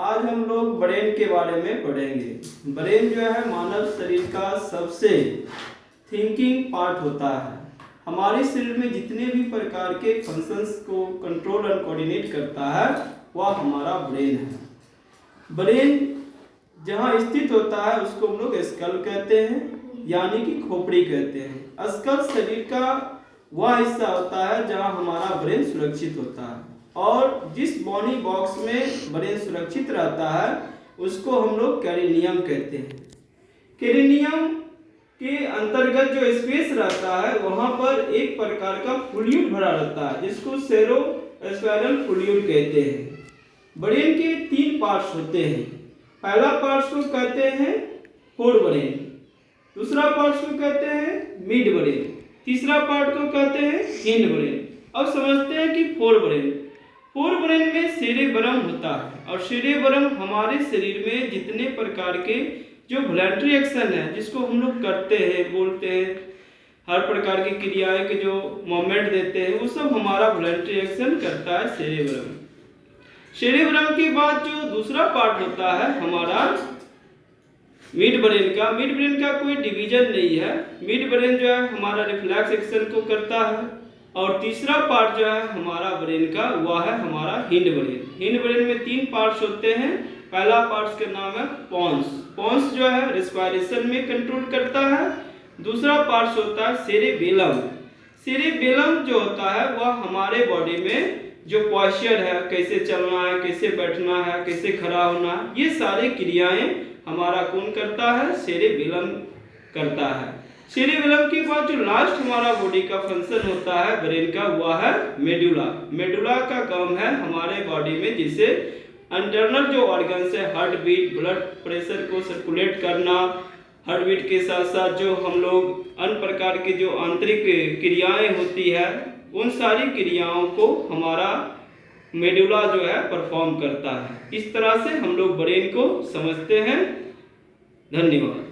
आज हम लोग ब्रेन के बारे में पढ़ेंगे। ब्रेन जो है मानव शरीर का सबसे थिंकिंग पार्ट होता है। हमारे शरीर में जितने भी प्रकार के फंक्शंस को कंट्रोल और कोऑर्डिनेट करता है वह हमारा ब्रेन है। ब्रेन जहाँ स्थित होता है उसको हम लोग स्कल कहते हैं, यानी कि खोपड़ी कहते हैं। स्कल शरीर का वह हिस्सा होता है जहाँ हमारा ब्रेन सुरक्षित होता है, और जिस बॉडी बॉक्स में ब्रेन सुरक्षित रहता है उसको हम लोग कैरिनियम कहते हैं। कैरिनियम के अंतर्गत जो स्पेस रहता है वहाँ पर एक प्रकार का फ्लूइड भरा रहता है जिसको सेरोस्पाइनल फ्लूइड कहते हैं। ब्रेन के 3 पार्ट्स होते हैं। पहला पार्ट को कहते हैं फोर ब्रेन, दूसरा पार्ट को कहते हैं मिड ब्रेन, तीसरा पार्ट को कहते हैं हिंड ब्रेन। अब समझते हैं कि फोर ब्रेन में सेरेब्रम होता है, और सेरेब्रम हमारे शरीर में जितने प्रकार के जो वॉलंटरी एक्शन है जिसको हम लोग करते हैं, बोलते हैं, हर प्रकार की क्रियाएं के जो मूवमेंट देते हैं वो सब हमारा वॉलंटरी एक्शन करता है सेरेब्रम। सेरेब्रम के बाद जो दूसरा पार्ट होता है हमारा मिड ब्रेन का कोई डिवीजन नहीं है। मिड ब्रेन जो है हमारा रिफ्लेक्स एक्शन को करता है, और तीसरा पार्ट जो है हमारा ब्रेन का वह है हमारा हिंड ब्रेन में 3 पार्ट्स होते हैं। पहला पार्ट का नाम है पोन्स जो है रेस्पिरेशन में कंट्रोल करता है। दूसरा पार्ट होता है सेरेबेलम जो होता है वह हमारे बॉडी में जो पॉस्चर है, कैसे चलना है, कैसे बैठना है, कैसे खड़ा होना है, ये सारी क्रियाएं हमारा कौन करता है, सेरेबेलम करता है। सेरेबेलम के बाद जो लास्ट हमारा बॉडी का फंक्शन होता है ब्रेन का वह है मेडुला का काम है हमारे बॉडी में जिसे इंटरनल जो ऑर्गन्स है, हार्ट बीट, ब्लड प्रेशर को सर्कुलेट करना, हार्ट बीट के साथ साथ जो हम लोग अन्य प्रकार की जो आंतरिक क्रियाएं होती है उन सारी क्रियाओं को हमारा मेडुला जो है परफॉर्म करता है। इस तरह से हम लोग ब्रेन को समझते हैं। धन्यवाद।